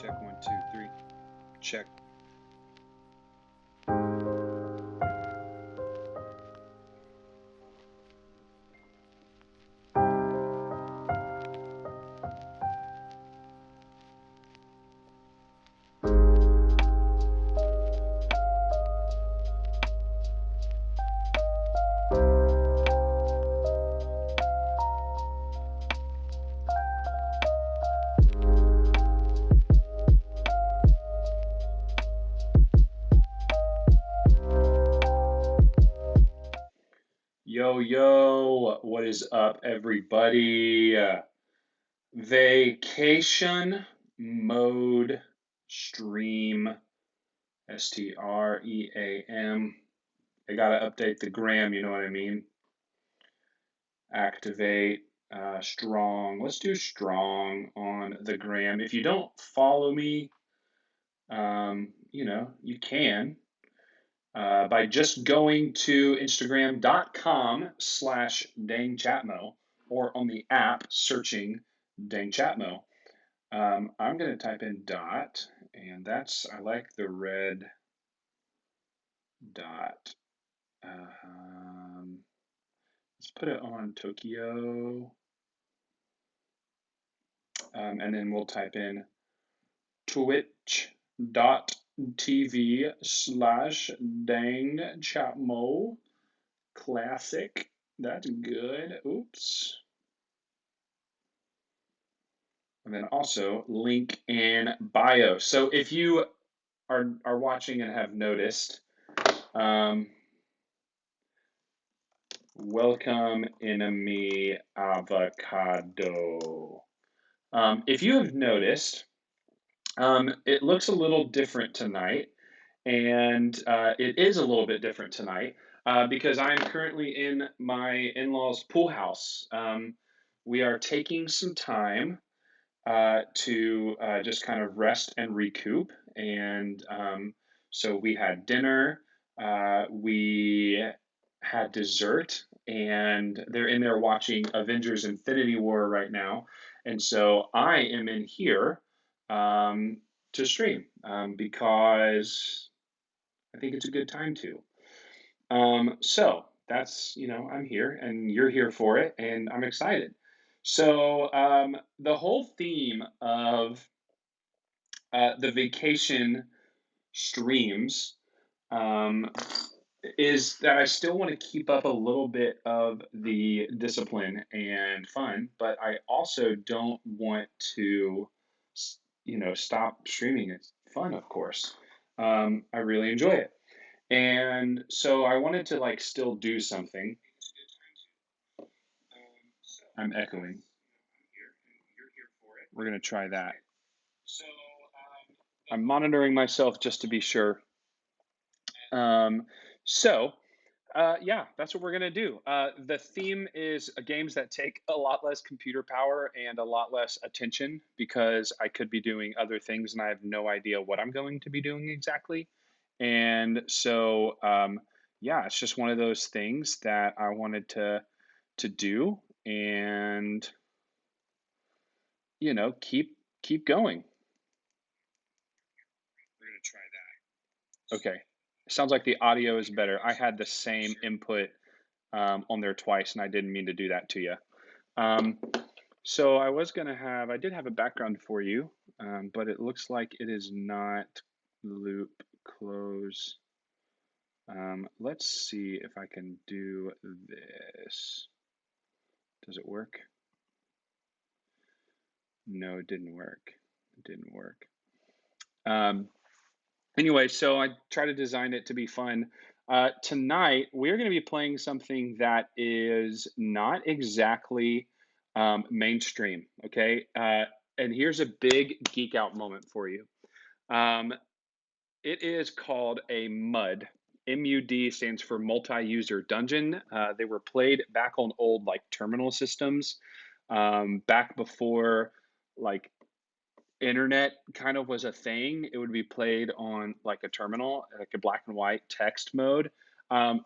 Check 1, 2, 3. Check. Yo, yo, what is up, everybody? Vacation mode stream, STREAM. I gotta update the gram, you know what I mean? Activate strong. Let's do strong on the gram. If you don't follow me, you can. By just going to Instagram.com/dangchatmo or on the app searching dangchatmo. I'm going to type in dot, and I like the red dot. Let's put it on Tokyo, and then we'll type in twitch.tv/dangchatmo. Classic. That's good. Oops. And then also link in bio. So if you are watching and have noticed, welcome enemy avocado. If you have noticed, it looks a little different tonight, and it is a little bit different tonight because I'm currently in my in-laws' pool house. We are taking some time to just kind of rest and recoup. And so we had dinner, we had dessert, and they're in there watching Avengers Infinity War right now. And so I am in here to stream because I think it's a good time to. So that's, I'm here and you're here for it, and I'm excited. So the whole theme of the vacation streams um, is that I still want to keep up a little bit of the discipline and fun, but I also don't want to, stop streaming. It's fun, of course. I really enjoy it. And so I wanted to like still do something. I'm echoing. We're going to try that. I'm monitoring myself just to be sure. Um, so, yeah, that's what we're going to do. The theme is games that take a lot less computer power and a lot less attention because I could be doing other things and I have no idea what I'm going to be doing exactly. And so, yeah, it's just one of those things that I wanted to do and keep going. We're gonna try that. Okay. Sounds like the audio is better. I had the same input on there twice, and I didn't mean to do that to you. So I did have a background for you, but it looks like it is not loop close. Let's see if I can do this. Does it work? No, it didn't work. It didn't work. Anyway, so I try to design it to be fun. Tonight, we're going to be playing something that is not exactly mainstream, okay? And here's a big geek out moment for you. It is called a MUD. MUD stands for multi-user dungeon. They were played back on old like terminal systems, back before like internet kind of was a thing. It would be played on like a terminal, like a black and white text mode.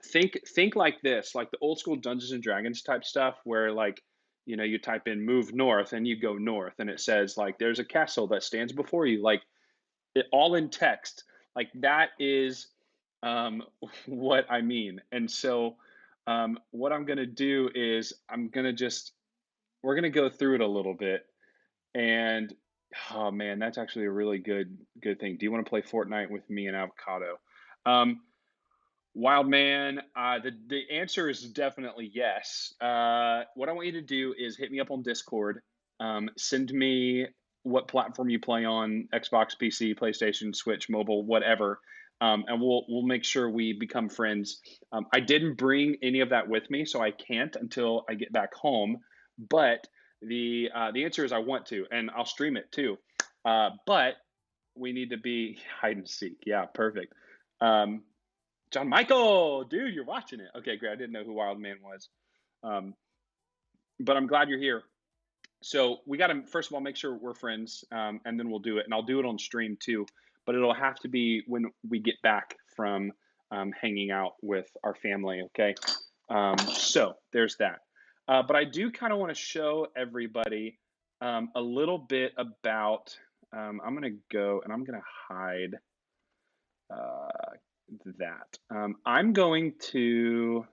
Think like this, like the old school Dungeons and Dragons type stuff, where like you type in "move north" and you go north, and it says like there's a castle that stands before you, like it all in text. Like that is what I mean. And so what I'm gonna do is we're gonna go through it a little bit and oh man, that's actually a really good thing. Do you want to play Fortnite with me and Avocado? Um, Wild man, the answer is definitely yes. What I want you to do is hit me up on Discord. Send me what platform you play on: Xbox, PC, PlayStation, Switch, mobile, whatever. and we'll make sure we become friends. I didn't bring any of that with me, so I can't until I get back home. But the answer is I want to, and I'll stream it too. But we need to be hide and seek. Yeah, perfect. Um, John Michael, dude, you're watching it. Okay, great. I didn't know who Wild Man was, um, but I'm glad you're here. So we got to first of all make sure we're friends, and then we'll do it. And I'll do it on stream too, but it'll have to be when we get back from hanging out with our family. Okay, so there's that. But I do kind of want to show everybody a little bit about. I'm going to go and I'm going to hide that. I'm going to.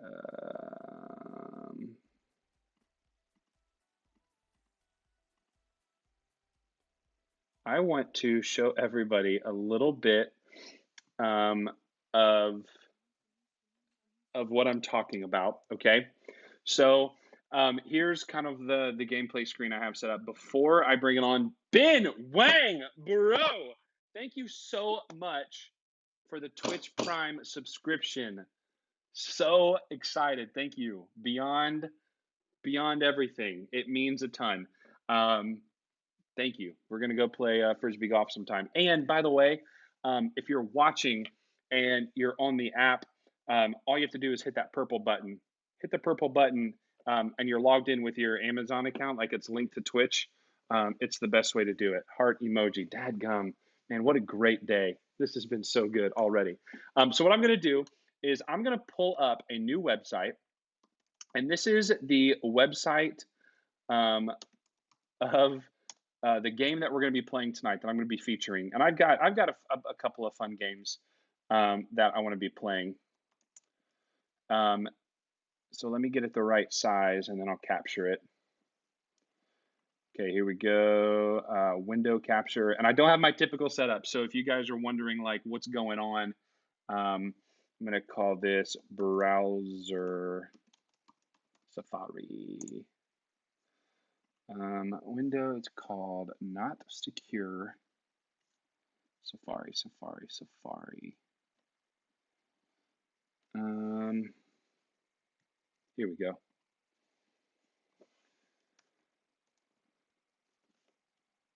Um, I want to show everybody a little bit um, of what I'm talking about. Okay, so here's kind of the gameplay screen I have set up before I bring it on. Ben Wang, bro, thank you so much for the Twitch Prime subscription. So excited, thank you. Beyond everything, it means a ton. Um, Thank you. We're going to go play frisbee golf sometime. And by the way, if you're watching and you're on the app, all you have to do is hit that purple button. Hit the purple button, and you're logged in with your Amazon account, like it's linked to Twitch. It's the best way to do it. Heart emoji. Dadgum. Man, what a great day. This has been so good already. So what I'm going to do is I'm going to pull up a new website, and this is the website of the game that we're going to be playing tonight that I'm going to be featuring. And I've got a couple of fun games that I want to be playing. So let me get it the right size and then I'll capture it. Okay, here we go. Window capture. And I don't have my typical setup. So if you guys are wondering like what's going on, I'm going to call this browser Safari. Window, it's called not secure. Safari. Here we go.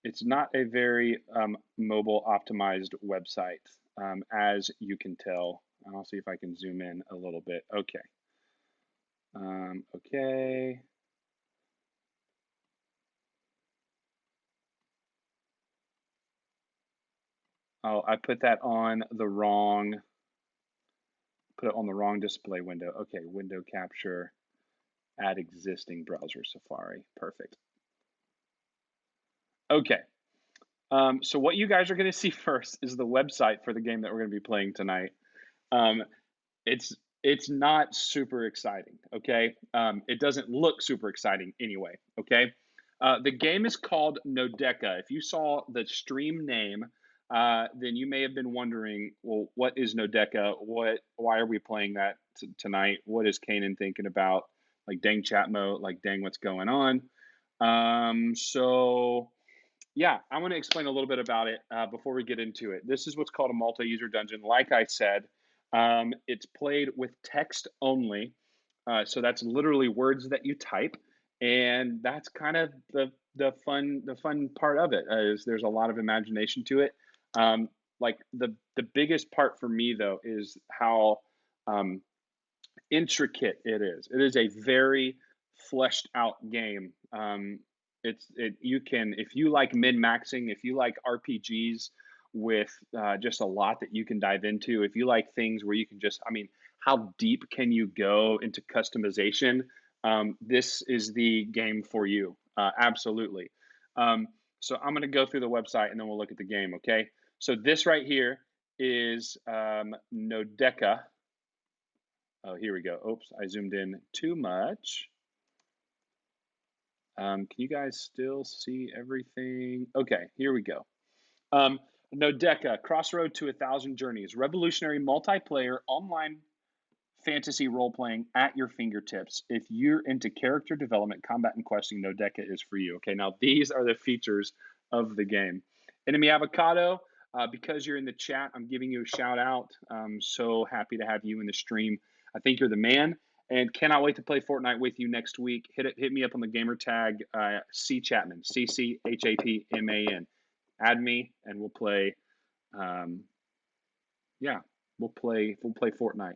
It's not a very mobile optimized website, as you can tell. I'll see if I can zoom in a little bit. Okay. Okay. Oh, I put that on the wrong, put it on the wrong display window. Okay, window capture, add existing browser Safari. Perfect. Okay. So what you guys are going to see first is the website for the game that we're going to be playing tonight. Um, it's it's not super exciting. Okay, it doesn't look super exciting anyway. Okay, the game is called Nodeka. If you saw the stream name, then you may have been wondering, well, what is Nodeka? Why are we playing that tonight? What is Kanan thinking about? Like, dang Chatmo, like, dang, what's going on? So yeah, I want to explain a little bit about it before we get into it. This is what's called a multi-user dungeon. Like I said, it's played with text only, so that's literally words that you type, and that's kind of the fun part of it. Is there's a lot of imagination to it. Like the biggest part for me though is how um, intricate it is. It is a very fleshed out game. You can, if you like min maxing, if you like RPGs with just a lot that you can dive into, if you like things where you can just, I mean, how deep can you go into customization? This is the game for you. Absolutely. So I'm going to go through the website and then we'll look at the game. Okay. So this right here is Nodeka. Oh, here we go. Oops, I zoomed in too much. Can you guys still see everything? Okay, here we go. Nodeka, Crossroad to 1,000 Journeys, revolutionary multiplayer online fantasy role playing at your fingertips. If you're into character development, combat, and questing, Nodeka is for you. Okay, now these are the features of the game. Enemy avocado. Because you're in the chat, I'm giving you a shout out. I'm so happy to have you in the stream. I think you're the man, and cannot wait to play Fortnite with you next week. Hit me up on the gamer tag C Chapman, CCHAPMAN. Add me, and we'll play. Um, yeah, we'll play Fortnite.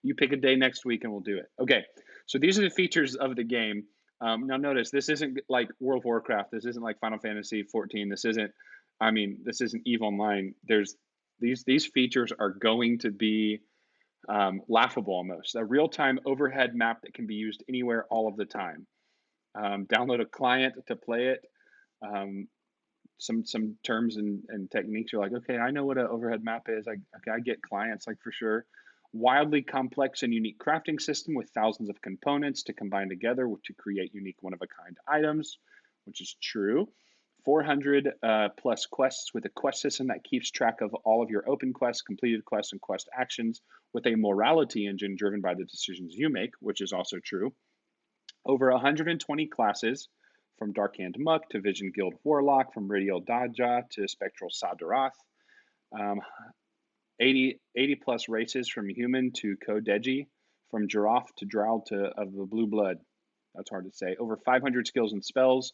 You pick a day next week and we'll do it. Okay, so these are the features of the game. Now notice this isn't like World of Warcraft. This isn't like Final Fantasy 14. This isn't. I mean, this isn't EVE Online. There's these features are going to be laughable almost. A real-time overhead map that can be used anywhere, all of the time. Download a client to play it. Um, some terms and techniques. You're like, okay, I know what an overhead map is. I get clients like for sure. Wildly complex and unique crafting system with thousands of components to combine together to create unique one-of-a-kind items, which is true. 400 plus quests with a quest system that keeps track of all of your open quests, completed quests, and quest actions with a morality engine driven by the decisions you make, which is also true. Over 120 classes, from Darkhand Muck to Vision Guild Warlock, from Radial Daja to Spectral Sadaroth. Um, 80 plus races from human to Kodeji, from giraffe to drow to of the blue blood. That's hard to say. Over 500 skills and spells.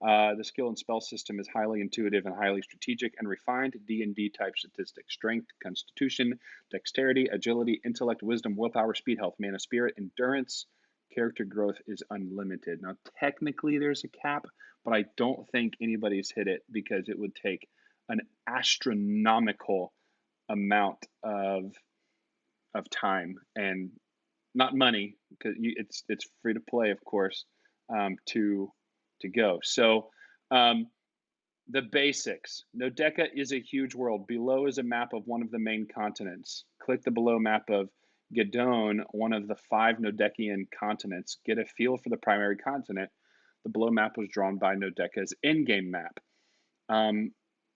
The skill and spell system is highly intuitive and highly strategic and refined. D&D type statistics: strength, constitution, dexterity, agility, intellect, wisdom, willpower, speed, health, mana, spirit, endurance. Character growth is unlimited. Now, technically, there's a cap, but I don't think anybody's hit it because it would take an astronomical amount of time and not money, because it's free to play, of course, to go. So the basics. Nodeka is a huge world. Below is a map of one of the main continents. Click the below map of Gedone, one of the 5 Nodekian continents. Get a feel for the primary continent. The below map was drawn by Nodeka's in-game map.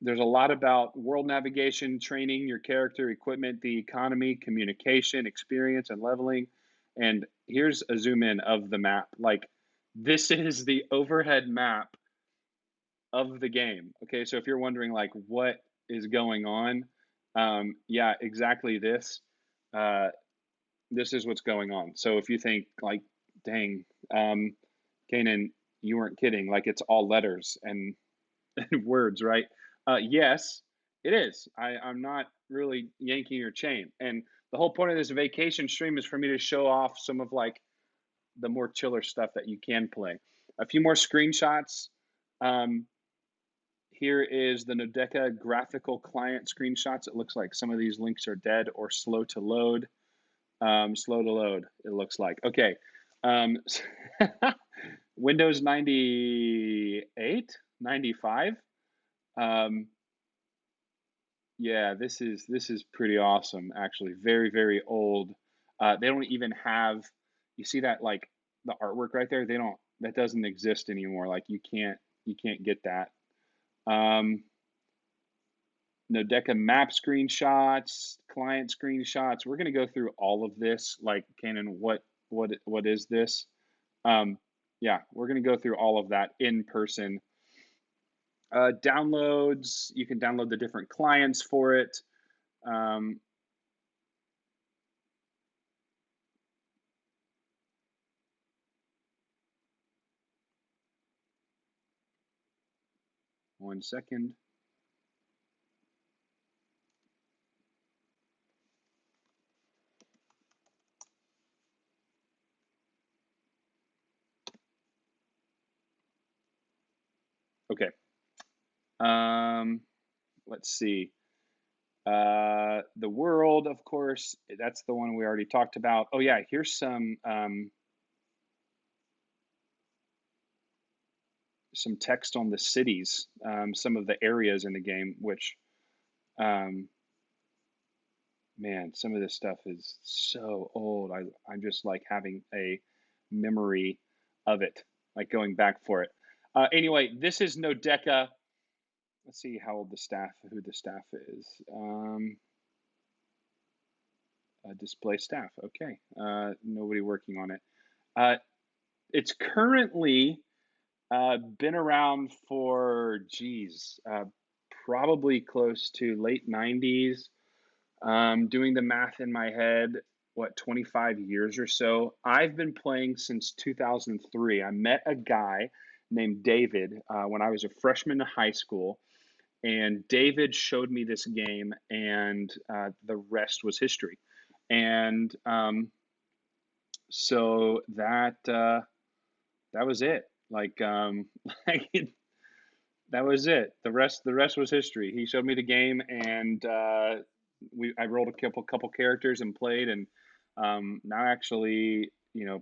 There's a lot about world navigation, training, your character, equipment, the economy, communication, experience, and leveling. And here's a zoom in of the map. Like, this is the overhead map of the game. Okay, so if you're wondering like what is going on, yeah, exactly this. Uh, this is what's going on. So if you think like, dang, Kanan, you weren't kidding. Like it's all letters and, and words, right? Yes, it is. I'm not really yanking your chain. And the whole point of this vacation stream is for me to show off some of like the more chiller stuff that you can play. A few more screenshots. Um, Here is the Nodeka graphical client screenshots. It looks like some of these links are dead or slow to load. Slow to load, it looks like. Okay. Um, Windows 98, 95. Yeah, this is pretty awesome, actually. Very, very old. They don't even have, you see that like the artwork right there? They don't, that doesn't exist anymore. Like you can't get that. Nodeka map screenshots, client screenshots. We're going to go through all of this. Like, Kanan, what is this? Yeah, we're going to go through all of that in person. Downloads. You can download the different clients for it. Um, One second. Okay. Let's see. The world, of course, that's the one we already talked about. Oh yeah, here's some text on the cities, some of the areas in the game, which, um, man, some of this stuff is so old. I'm just like having a memory of it, like going back for it. Anyway, this is Nodeka. Let's see how old who the staff is. Display staff. Okay. Nobody working on it. It's currently been around for, geez, probably close to late 90s. Doing the math in my head, what, 25 years or so. I've been playing since 2003. I met a guy named David when I was a freshman in high school, and David showed me this game, and the rest was history. And so that was it. Like, like that was it. The rest was history. He showed me the game, and I rolled a couple characters and played. And now, actually,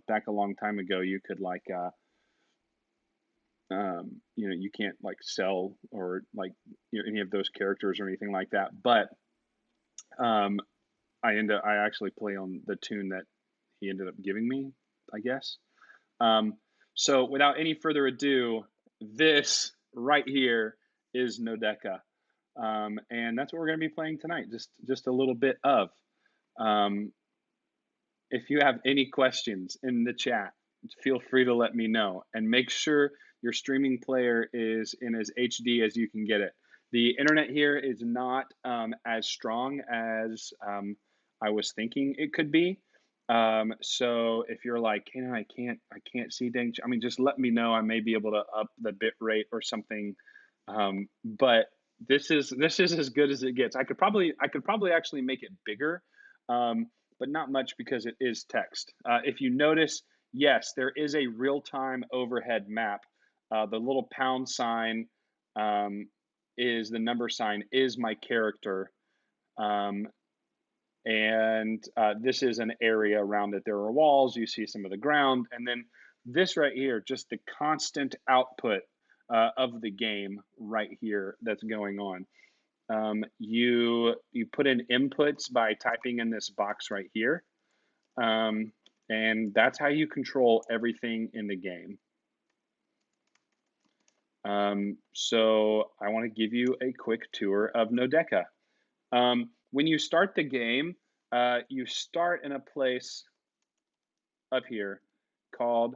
back a long time ago, you could like you can't like sell or like any of those characters or anything like that. But um, I actually play on the tune that he ended up giving me, I guess. Um, so without any further ado, this right here is Nodeka. And that's what we're going to be playing tonight. Just a little bit of. Um, if you have any questions in the chat, feel free to let me know, and make sure your streaming player is in as HD as you can get it. The internet here is not as strong as I was thinking it could be. So if you're like, hey, I can't see dang, I mean, just let me know. I may be able to up the bit rate or something. But this is as good as it gets. I could probably actually make it bigger. But not much because it is text. If you notice, yes, there is a real-time overhead map. The little pound sign um, is the number sign is my character. Um, and this is an area around it. There are walls. You see some of the ground. And then this right here, just the constant output of the game right here that's going on. You put in inputs by typing in this box right here. And that's how you control everything in the game. So I want to give you a quick tour of Nodeka. When you start the game, you start in a place up here called,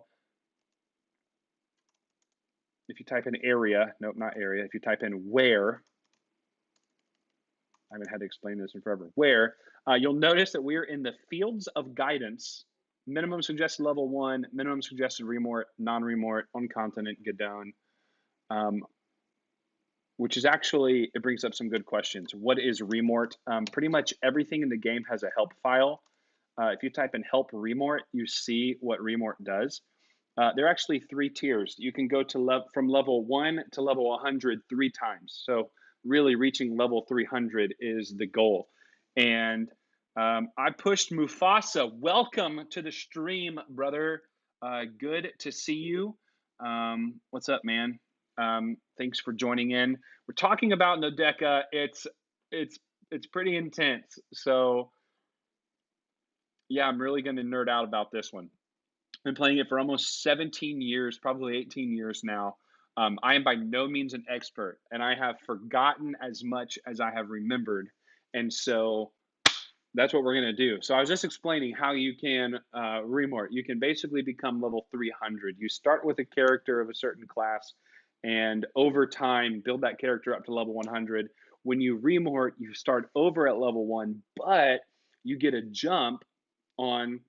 if you type in area, nope, not area, if you type in where, I haven't had to explain this in forever, where, you'll notice that we're in the fields of guidance. Minimum suggested level 1, minimum suggested remort, non-remort, on continent, Gadone. Which is actually, it brings up some good questions. What is remort? Pretty much everything in the game has a help file. If you type in help remort, you see what remort does. There are actually 3 tiers. You can go to from level 1 to level 100 3 times. So really reaching level 300 is the goal. And I pushed Mufasa. Welcome to the stream, brother. Good to see you. What's up, man? Thanks for joining in. We're talking about Nodeka. It's pretty intense. So yeah, I'm really going to nerd out about this one. I've been playing it for almost 17 years, probably 18 years now. I am by no means an expert, and I have forgotten as much as I have remembered. And so that's what we're going to do. So I was just explaining how you can remort. You can basically become level 300. You start with a character of a certain class, and over time, build that character up to level 100. When you remort, you start over at level 1, but you get a jump on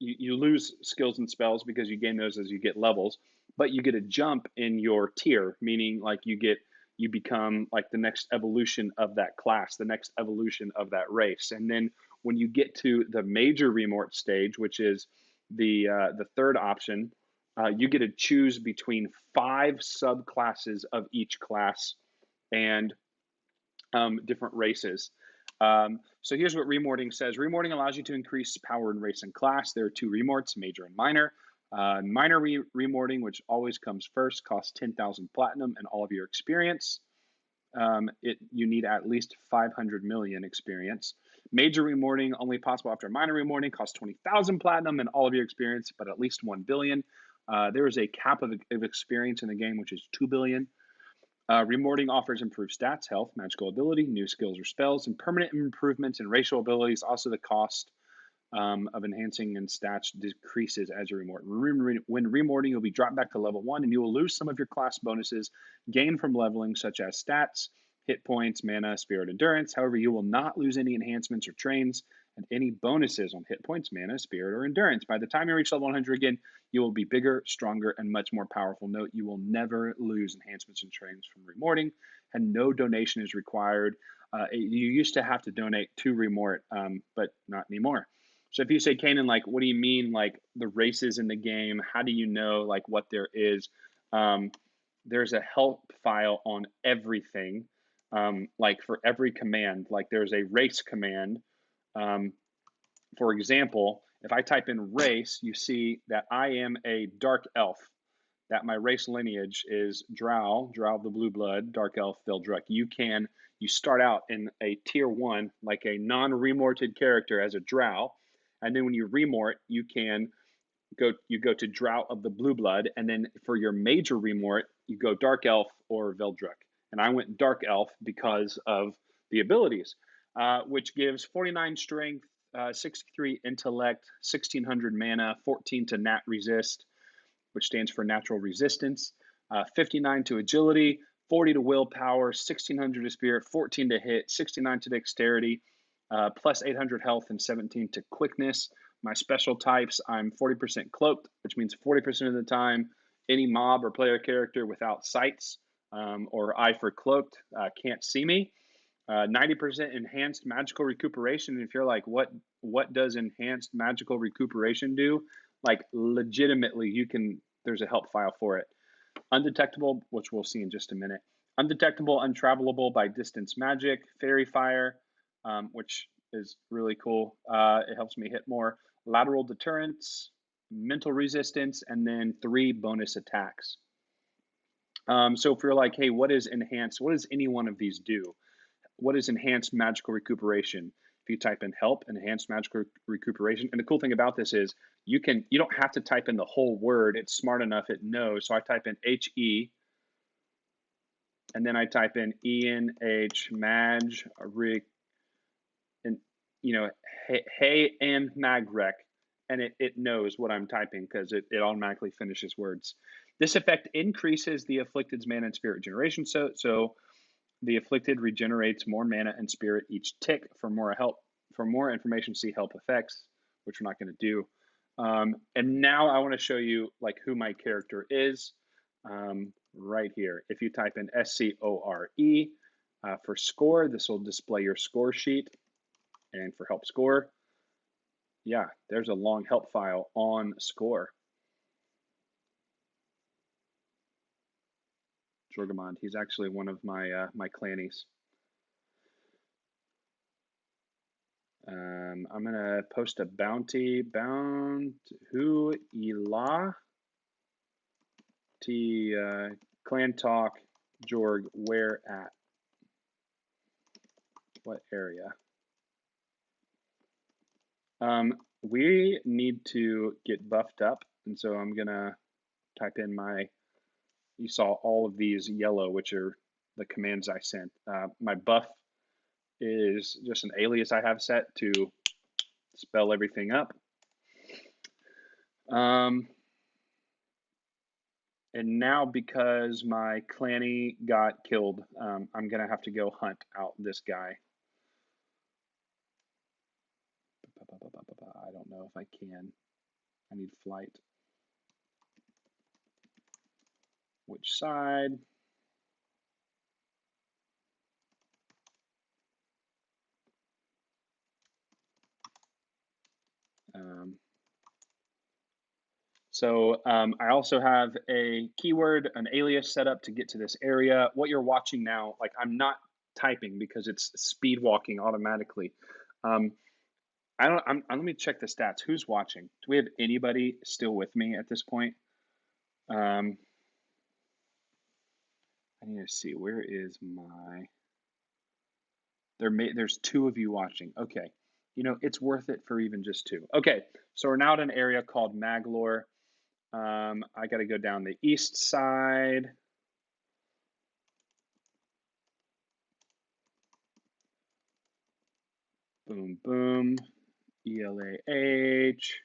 you lose skills and spells because you gain those as you get levels, but you get a jump in your tier, meaning like you become like the next evolution of that class, the next evolution of that race. And then when you get to the major remort stage, which is the third option, you get to choose between 5 subclasses of each class and different races. So here's what remorting says. Remorting allows you to increase power in race and class. There are 2 remorts, major and minor. Minor remorting, which always comes first, costs 10,000 platinum and all of your experience. You need at least 500 million experience. Major remorting, only possible after minor remorting, costs 20,000 platinum and all of your experience, but at least 1 billion. There is a cap of experience in the game, which is 2 billion. Remorting offers improved stats, health, magical ability, new skills or spells, and permanent improvements in racial abilities. Also, the cost of enhancing and stats decreases as you remort. When remorting, you'll be dropped back to level 1, and you will lose some of your class bonuses gained from leveling, such as stats, hit points, mana, spirit, endurance. However, you will not lose any enhancements or trains and any bonuses on hit points, mana, spirit, or endurance. By the time you reach level 100 again, you will be bigger, stronger, and much more powerful. Note, you will never lose enhancements and trains from remorting, and no donation is required. You used to have to donate to remort, but not anymore. So if you say, Kanan, like, what do you mean, like, the races in the game? How do you know, like, what there is? There's a help file on everything, like, for every command. Like, there's a race command. For example, if I type in race, you see that I am a dark elf, that my race lineage is Drow of the Blue Blood, Dark Elf, Veldruk. You start out in a tier 1, like a non-remorted character as a Drow, and then when you remort, you go to Drow of the Blue Blood, and then for your major remort, you go Dark Elf or Veldruk. And I went Dark Elf because of the abilities, which gives 49 strength, 63 intellect, 1600 mana, 14 to nat resist, which stands for natural resistance, 59 to agility, 40 to willpower, 1600 to spirit, 14 to hit, 69 to dexterity, plus 800 health, and 17 to quickness. My special types, I'm 40% cloaked, which means 40% of the time, any mob or player character without sights, or eye for cloaked, can't see me. 90% enhanced magical recuperation. And if you're like, what does enhanced magical recuperation do? Like, legitimately, there's a help file for it. Undetectable, which we'll see in just a minute. Undetectable, untravelable by distance magic, fairy fire, which is really cool. It helps me hit more. Lateral deterrence, mental resistance, and then 3 bonus attacks. So if you're like, hey, what is enhanced? What does any one of these do? What is enhanced magical recuperation? If you type in help, enhanced magical recuperation, and the cool thing about this is you don't have to type in the whole word. It's smart enough, it knows. So I type in HE, and then I type in ENH mag and hey and magrec, and it knows what I'm typing because it automatically finishes words. This effect increases the afflicted's mana and spirit generation. So the afflicted regenerates more mana and spirit each tick. For more information, see help effects, which we're not going to do. And now I want to show you like who my character is, right here. If you type in SCORE for score, this will display your score sheet. And for help score, yeah, there's a long help file on score. Jorgamond, he's actually one of my my clannies. I'm gonna post a bounty. Who Ela T clan talk Jorg, where at? What area? We need to get buffed up, and so I'm gonna type in you saw all of these yellow, which are the commands I sent. My buff is just an alias I have set to spell everything up. And now, because my clanny got killed, I'm going to have to go hunt out this guy. I don't know if I can. I need flight. Which side? I also have a keyword, an alias set up to get to this area. What you're watching now, like, I'm not typing because it's speed walking automatically. Let me check the stats. Who's watching? Do we have anybody still with me at this point? I need to see, where is my, there's 2 of you watching. Okay. It's worth it for even just 2. Okay. So we're now at an area called Maglor. I got to go down the east side. Boom, boom. ELAA. page.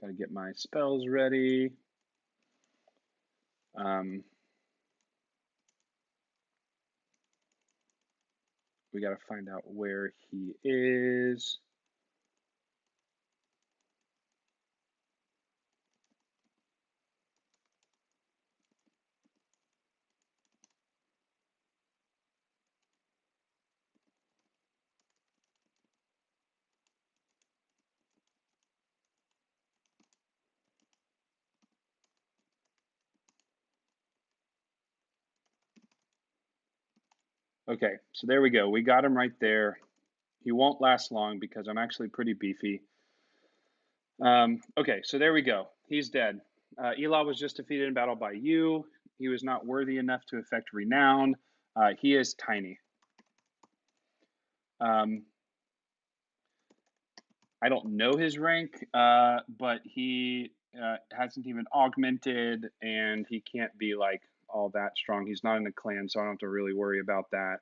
Got to get my spells ready. We got to find out where he is. Okay, so there we go. We got him right there. He won't last long because I'm actually pretty beefy. Okay, so there we go. He's dead. Elah was just defeated in battle by you. He was not worthy enough to affect renown. He is tiny. I don't know his rank, but he hasn't even augmented, and he can't be like all that strong. He's not in a clan, so I don't have to really worry about that.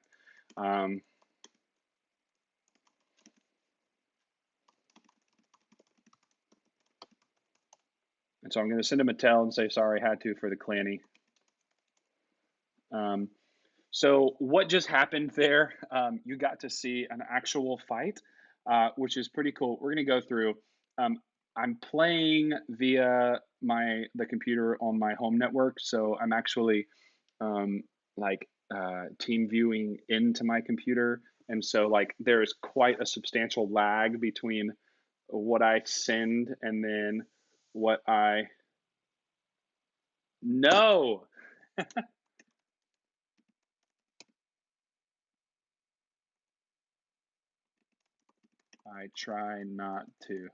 And so I'm going to send him a tell and say sorry, I had to for the clanny. So what just happened there? You got to see an actual fight, which is pretty cool. We're going to go through. I'm playing via the computer on my home network, so I'm actually like team viewing into my computer, and so like there is quite a substantial lag between what I send and then what I know. I try not to.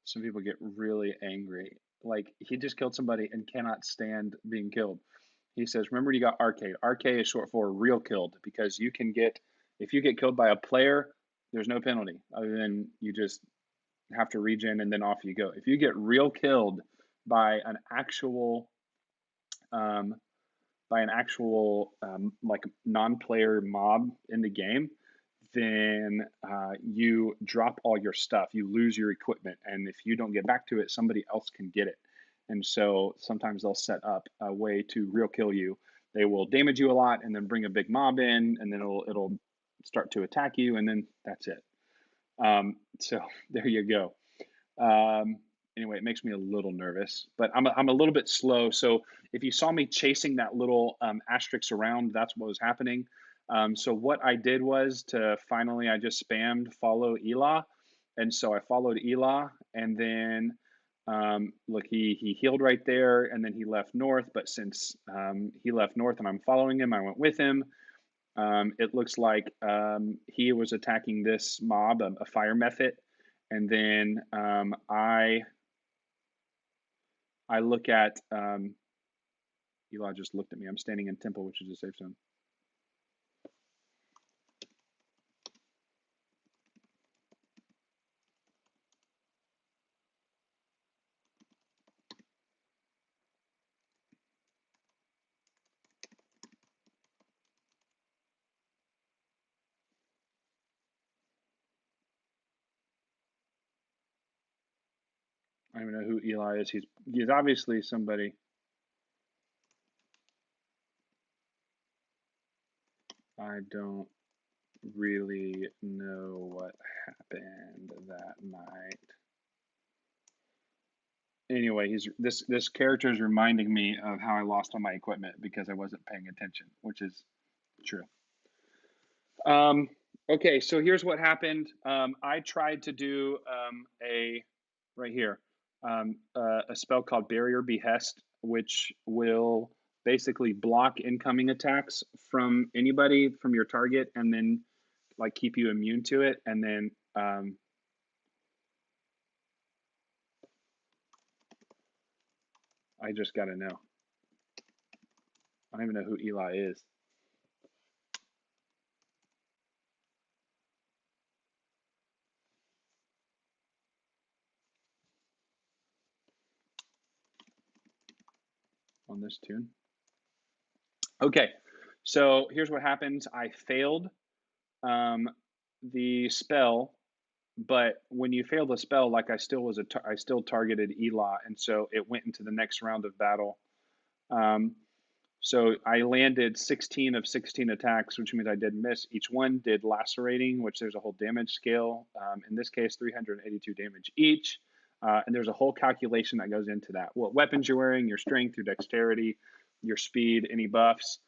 Some people get really angry. Like he just killed somebody and cannot stand being killed. He says, "Remember, you got arcade. Arcade is short for real killed because you can get if you get killed by a player, there's no penalty other than you just have to regen and then off you go. If you get real killed by an actual um, like non-player mob in the game, then you drop all your stuff. You lose your equipment, and if you don't get back to it, somebody else can get it. And so sometimes they'll set up a way to real kill you. They will damage you a lot, and then bring a big mob in, and then it'll start to attack you, and then that's it. So there you go. Anyway, it makes me a little nervous, but I'm a little bit slow. So if you saw me chasing that little asterisk around, that's what was happening. So what I did was to finally, I just spammed follow Elah. And so I followed Elah, and then look, he healed right there, and then he left north. But since he left north and I'm following him, I went with him. It looks like he was attacking this mob, a fire method, and then I look at Eli just looked at me. I'm standing in temple, which is a safe zone. I don't even know who Eli is. He's obviously somebody. I don't really know what happened that night. Anyway, this character is reminding me of how I lost all my equipment because I wasn't paying attention, which is true. Okay, so here's what happened. I tried to do right here a spell called Barrier Behest, which will basically block incoming attacks from anybody from your target, and then like keep you immune to it. And then I just got to know. I don't even know who Eli is. on this tune. Okay, so here's what happens. I failed um, the spell, but when you fail the spell, like I still targeted Elah, and so it went into the next round of battle. Um, so I landed 16 of 16 attacks, which means I did miss. Each one did lacerating, which there's a whole damage scale. In this case, 382 damage each. And there's a whole calculation that goes into that. What weapons you're wearing, your strength, your dexterity, your speed, any buffs.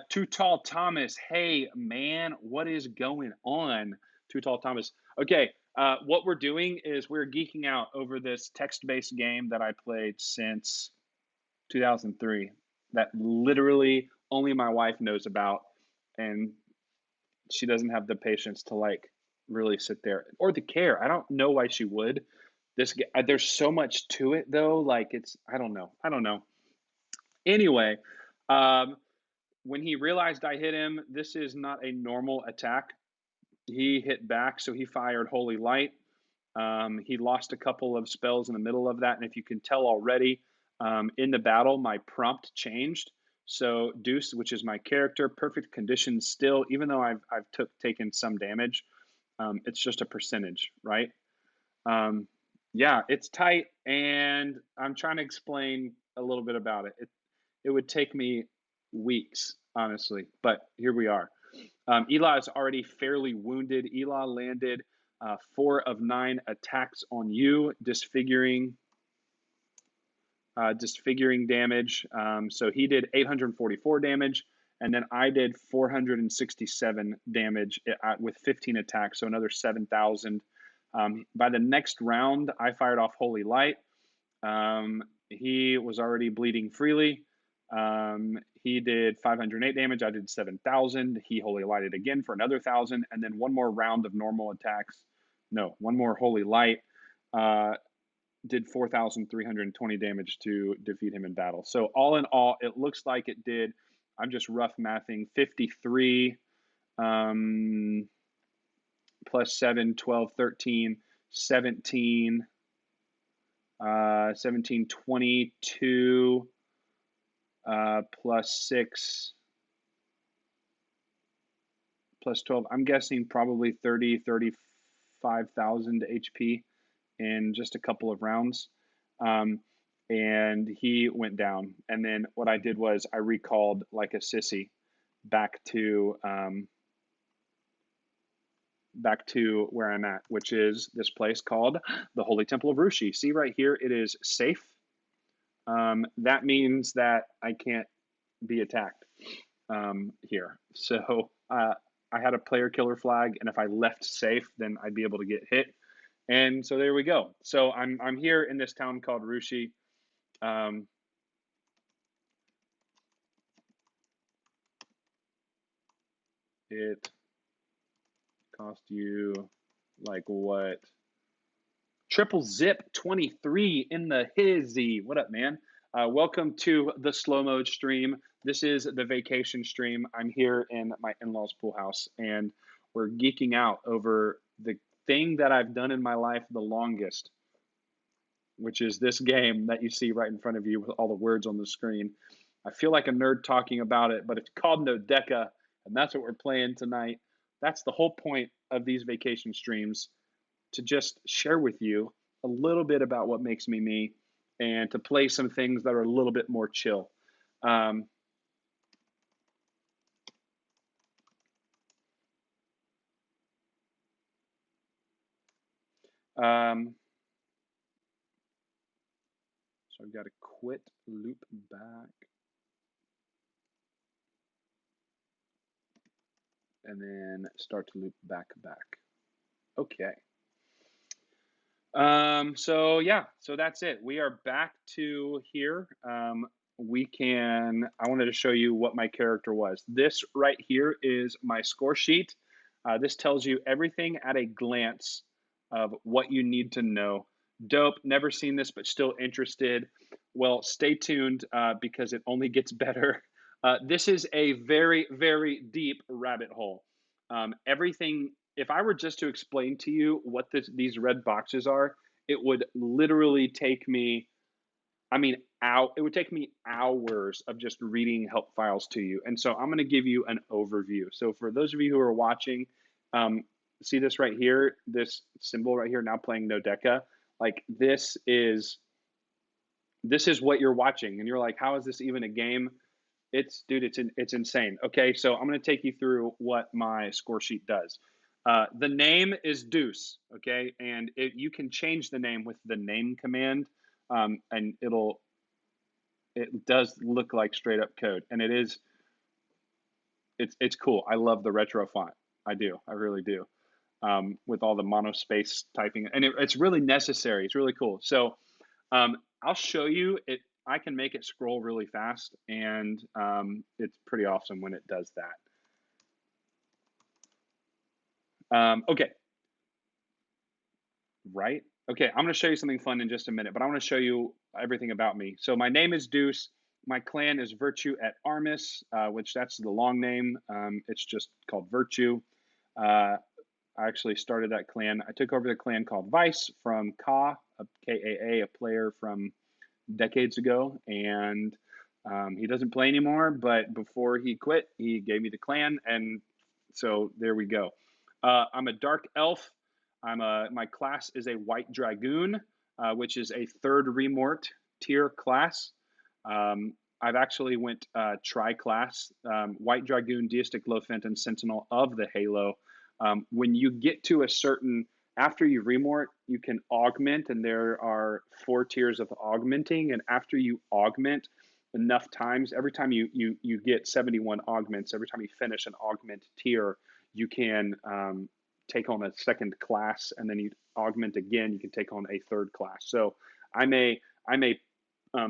Too Tall Thomas, hey man, what is going on? Too Tall Thomas. Okay, what we're doing is we're geeking out over this text-based game that I played since 2003 that literally only my wife knows about, and she doesn't have the patience to like really sit there or the care. I don't know why she would. There's so much to it though. Like it's I don't know. I don't know. Anyway, um, when he realized I hit him, this is not a normal attack. He hit back, so he fired Holy Light. He lost a couple of spells in the middle of that, and if you can tell already, in the battle, my prompt changed. So Deuce, which is my character, perfect condition still, even though I've taken some damage, it's just a percentage, right? Um, yeah, it's tight, and I'm trying to explain a little bit about it. It would take me weeks, honestly, but here we are. Elah is already fairly wounded. Elah landed 4 of 9 attacks on you, disfiguring damage. So he did 844 damage, and then I did 467 damage with 15 attacks, so another 7,000. By the next round, I fired off Holy Light. He was already bleeding freely. He did 508 damage. I did 7,000. He Holy Lighted again for another 1,000, and then one more round of normal attacks. No, one more Holy Light. Did 4,320 damage to defeat him in battle. So all in all, it looks like it did. I'm just rough mathing 53 plus 7, 12, 13, 17, 17, 22 plus 6 plus 12. I'm guessing probably 30, 35,000 HP in just a couple of rounds. And he went down. And then what I did was I recalled like a sissy back to where I'm at, which is this place called the Holy Temple of Rushi. See right here, it is safe. That means that I can't be attacked here. So I had a player killer flag, and if I left safe, then I'd be able to get hit. And so there we go. So I'm here in this town called Rushi. It cost you like what? Triple Zip 23 in the hizzy. What up, man? Welcome to the slow mode stream. This is the vacation stream. I'm here in my in-laws pool house, and we're geeking out over the thing that I've done in my life the longest, which is this game that you see right in front of you with all the words on the screen. I feel like a nerd talking about it, but it's called Nodeka, and that's what we're playing tonight. That's the whole point of these vacation streams, to just share with you a little bit about what makes me me and to play some things that are a little bit more chill. Um, um, so I've got to quit, loop back, and then start to loop back. Okay. So yeah, so that's it. We are back to here. I wanted to show you what my character was. This right here is my score sheet. This tells you everything at a glance of what you need to know. Dope, never seen this, but still interested. Well, stay tuned because it only gets better. This is a very, very deep rabbit hole. Everything, if I were just to explain to you what these red boxes are, it would literally take me, I mean, it would take me hours of just reading help files to you. And so I'm going to give you an overview. So for those of you who are watching, um, see this right here, this symbol right here, now playing Nodeka. Like this is what you're watching, and you're like, how is this even a game? It's insane. Okay, so I'm going to take you through what my score sheet does. The name is Deuce. Okay, and you can change the name with the name command, and it does look like straight up code, and it's cool. I love the retro font. I do. I really do. With all the monospace typing, and it's really necessary. It's really cool. So I'll show you it. I can make it scroll really fast, and it's pretty awesome when it does that. Okay, right? Okay, I'm going to show you something fun in just a minute, but I want to show you everything about me. So my name is Deuce. My clan is Virtue at Armis, which that's the long name. It's just called Virtue. I actually started that clan. I took over the clan called Vice from Ka, Kaa, a player from decades ago, and he doesn't play anymore. But before he quit, he gave me the clan, and so there we go. I'm a dark elf. My class is a white dragoon, which is a third remort tier class. I've actually went tri-class, white dragoon, deistic low-fent, and sentinel of the Halo. When you get to a certain after you remort, you can augment, and there are 4 tiers of augmenting. And after you augment enough times, every time you get 71 augments, every time you finish an augment tier, you can take on a second class, and then you augment again. You can take on a third class. So I'm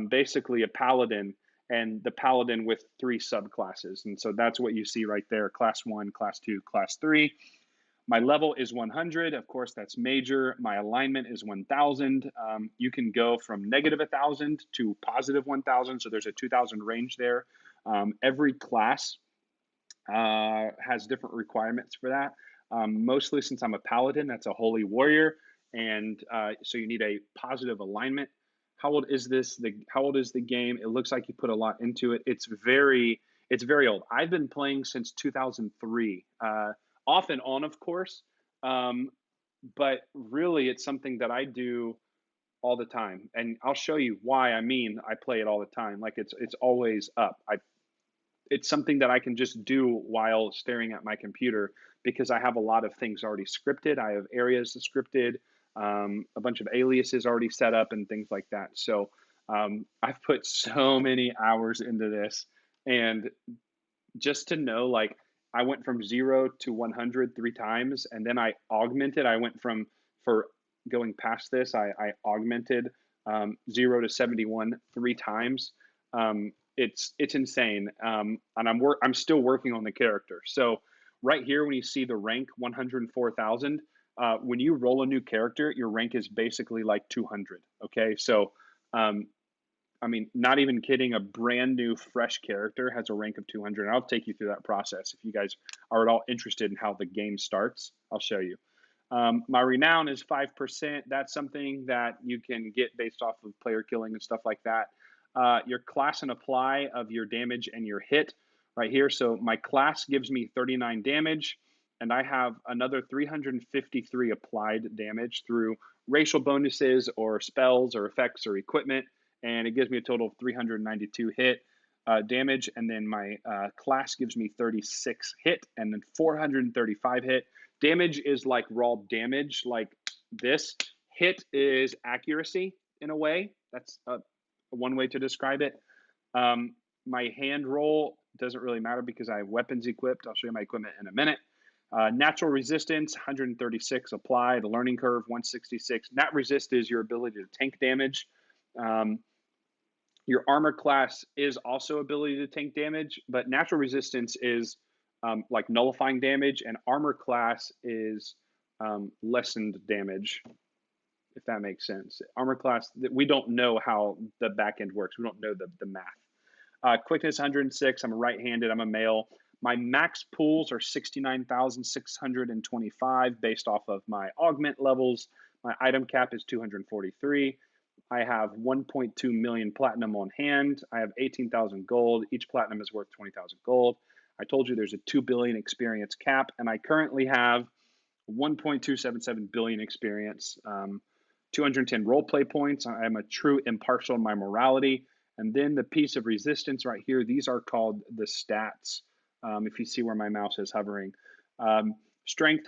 basically a paladin, and the paladin with 3 subclasses, and so that's what you see right there: class 1, class 2, class 3. My level is 100. Of course, that's major. My alignment is 1,000. You can go from negative 1,000 to positive 1,000. So there's a 2,000 range there. Every class has different requirements for that. Mostly since I'm a paladin, that's a holy warrior. And so you need a positive alignment. How old is this? How old is the game? It looks like you put a lot into it. It's very old. I've been playing since 2003. Off and on, of course, but really it's something that I do all the time, and I'll show you why. I mean, I play it all the time. Like it's always up. It's something that I can just do while staring at my computer because I have a lot of things already scripted. I have areas scripted, a bunch of aliases already set up, and things like that. So I've put so many hours into this, and just to know, like, I went from 0 to 100 3 times, and then I augmented. I went for going past this, I augmented 0 to 71 3 times. It's insane. And I'm still working on the character. So right here, when you see the rank 104,000, when you roll a new character, your rank is basically like 200. Okay, so I mean, not even kidding, a brand new, fresh character has a rank of 200. And I'll take you through that process. If you guys are at all interested in how the game starts, I'll show you. My renown is 5%. That's something that you can get based off of player killing and stuff like that. Your class and apply of your damage and your hit right here. So my class gives me 39 damage, and I have another 353 applied damage through racial bonuses or spells or effects or equipment, and it gives me a total of 392 hit damage. And then my class gives me 36 hit and then 435 hit. Damage is like raw damage, like this. Hit is accuracy in a way. That's one way to describe it. My hand roll doesn't really matter because I have weapons equipped. I'll show you my equipment in a minute. Natural resistance, 136 applied. Learning curve, 166. Nat resist is your ability to tank damage. Your armor class is also ability to tank damage, but natural resistance is like nullifying damage, and armor class is lessened damage, if that makes sense. Armor class, we don't know how the back end works. We don't know the math. Quickness 106. I'm right-handed. I'm a male. My max pools are 69,625 based off of my augment levels. My item cap is 243. I have 1.2 million platinum on hand. I have 18,000 gold. Each platinum is worth 20,000 gold. I told you there's a 2 billion experience cap, and I currently have 1.277 billion experience, 210 role play points. I am a true impartial in my morality. And then the piece of resistance right here, these are called the stats. If you see where my mouse is hovering, strength,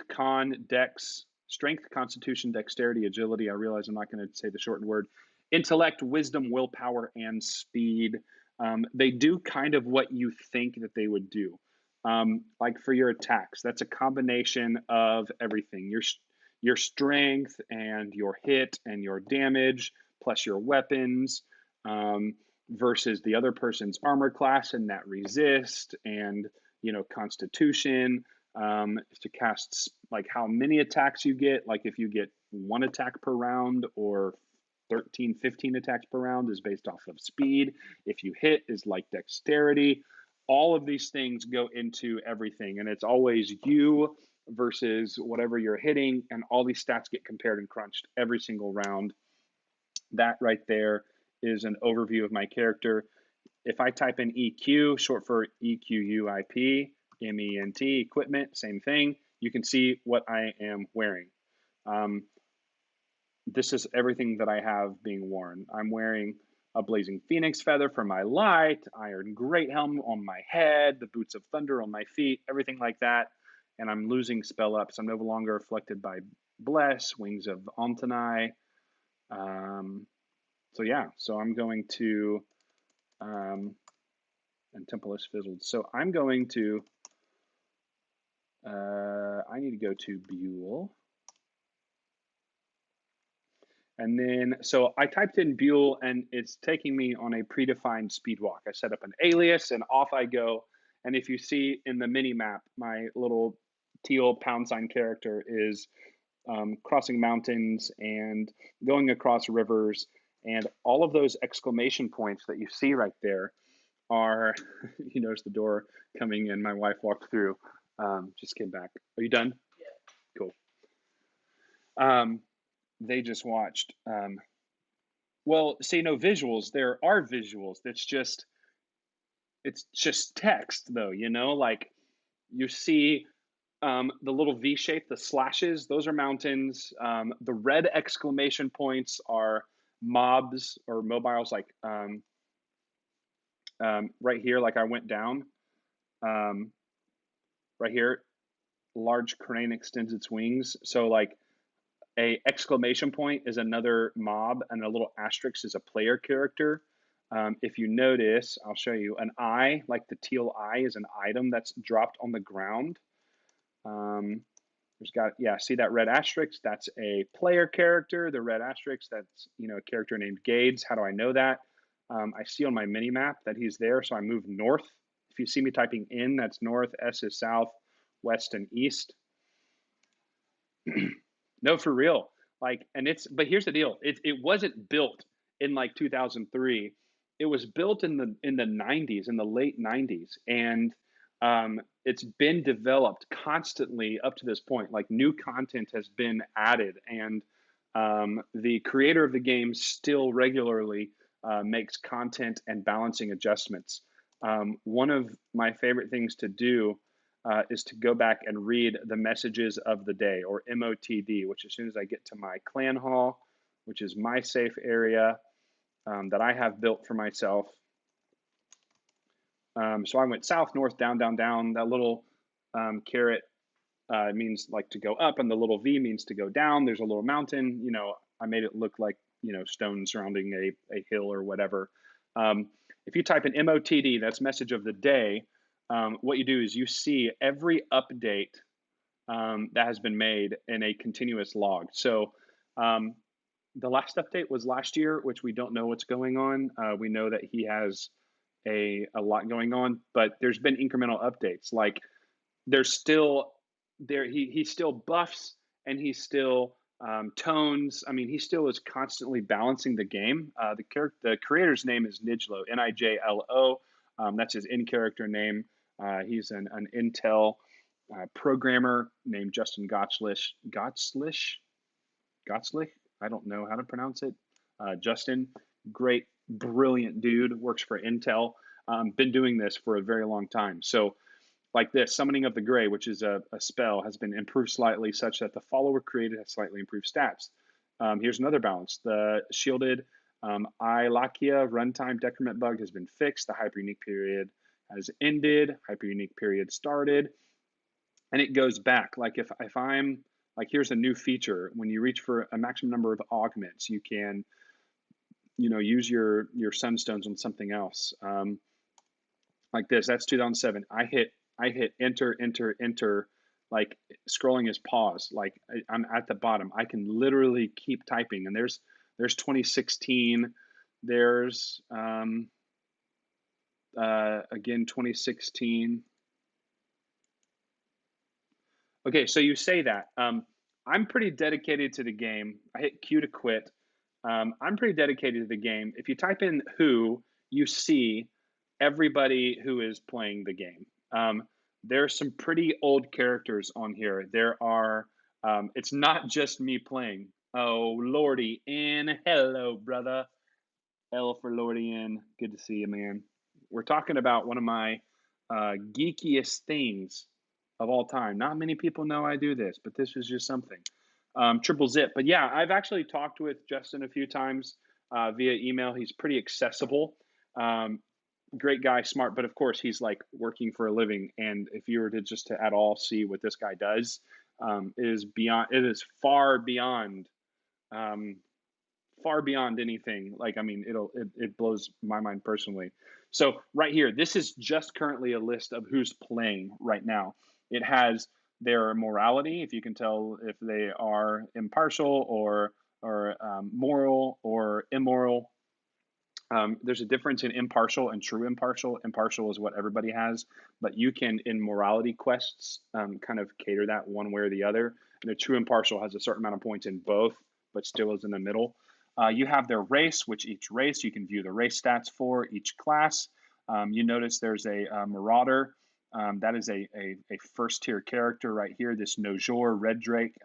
strength, constitution, dexterity, agility. I realize I'm not going to say the shortened word. Intellect, wisdom, willpower, and speed. They do kind of what you think that they would do. Like for your attacks, that's a combination of everything. Your strength and your hit and your damage, plus your weapons, versus the other person's armor class and that resist, and constitution, to cast, like how many attacks you get. Like if you get 1 attack per round or 13, 15 attacks per round is based off of speed. If you hit is like dexterity. All of these things go into everything, and it's always you versus whatever you're hitting, and all these stats get compared and crunched every single round. That right there is an overview of my character. If I type in EQ, short for EQUIP, MENT, equipment, same thing, you can see what I am wearing. This is everything that I have being worn. I'm wearing a blazing phoenix feather for my light, iron great helm on my head, the boots of thunder on my feet, everything like that. And I'm losing spell ups. I'm no longer afflicted by bless, wings of Antennae. So yeah, so I'm going to, and Temple is fizzled. So I'm going to, I need to go to Buell. And then, so I typed in Buell and it's taking me on a predefined speed walk. I set up an alias and off I go. And if you see in the mini map, my little teal pound sign character is crossing mountains and going across rivers. And all of those exclamation points that you see right there are, you notice the door coming in. My wife walked through, just came back. Are you done? Yeah. Cool. They just watched. Well, see, no visuals. There are visuals. It's just text, though. Like you see the little V shape, the slashes. Those are mountains. The red exclamation points are mobs or mobiles. Like right here, like I went down. Right here, large crane extends its wings. So like a exclamation point is another mob, and a little asterisk is a player character. If you notice, I'll show you, an eye, like the teal eye, is an item that's dropped on the ground. See that red asterisk? That's a player character. The red asterisk, that's a character named Gades. How do I know that? I see on my mini map that he's there, so I move north. If you see me typing in, that's north. S is south, west, and east. No, for real. But here's the deal. It wasn't built in like 2003. It was built in the 90s, in the late 90s, and it's been developed constantly up to this point. Like new content has been added, and the creator of the game still regularly makes content and balancing adjustments. One of my favorite things to do is to go back and read the messages of the day, or MOTD, which as soon as I get to my clan hall, which is my safe area that I have built for myself. So I went south, north, down, down, down. That little caret means like to go up, and the little V means to go down. There's a little mountain. I made it look like stone surrounding a hill or whatever. If you type in MOTD, that's message of the day. What you do is you see every update that has been made in a continuous log. So the last update was last year, which we don't know what's going on. We know that he has a lot going on, but there's been incremental updates. Like there's still there he still buffs, and he still tones. I mean, he still is constantly balancing the game. The creator's name is Nijlo, Nijlo. That's his in-character name. He's an Intel programmer named Justin Gottslich. I don't know how to pronounce it. Justin, great, brilliant dude, works for Intel. Been doing this for a very long time. So, like this, Summoning of the Gray, which is a spell, has been improved slightly such that the follower created has slightly improved stats. Here's another balance. The shielded Ilakia runtime decrement bug has been fixed. The hyper unique period has ended. Hyper unique period started, and it goes back. Like if I'm like, here's a new feature. When you reach for a maximum number of augments, you can use your sunstones on something else. Like this. That's 2007. I hit enter, enter, enter. Like scrolling is pause. Like I'm at the bottom. I can literally keep typing. And there's 2016. There's again 2016. Okay, so you say that. I'm pretty dedicated to the game. I hit Q to quit. I'm pretty dedicated to the game. If you type in who, you see everybody who is playing the game. There's some pretty old characters on here. It's not just me playing. Oh, Lordy in. Hello, brother. L for Lordy in. Good to see you, man. We're talking about one of my geekiest things of all time. Not many people know I do this, but this was just something. Triple zip. But yeah, I've actually talked with Justin a few times via email. He's pretty accessible. Great guy, smart, but of course he's like working for a living. And if you were to just to at all see what this guy does, it is um, far beyond anything. Like, I mean, it blows my mind personally. So right here, this is just currently a list of who's playing right now. It has their morality, if you can tell if they are impartial or moral or immoral. There's a difference in impartial and true impartial. Impartial is what everybody has, but you can, in morality quests, kind of cater that one way or the other. And a true impartial has a certain amount of points in both, but still is in the middle. You have their race, which each race you can view the race stats for each class. You notice there's a marauder. That is a first tier character right here. This Nojor Red Drake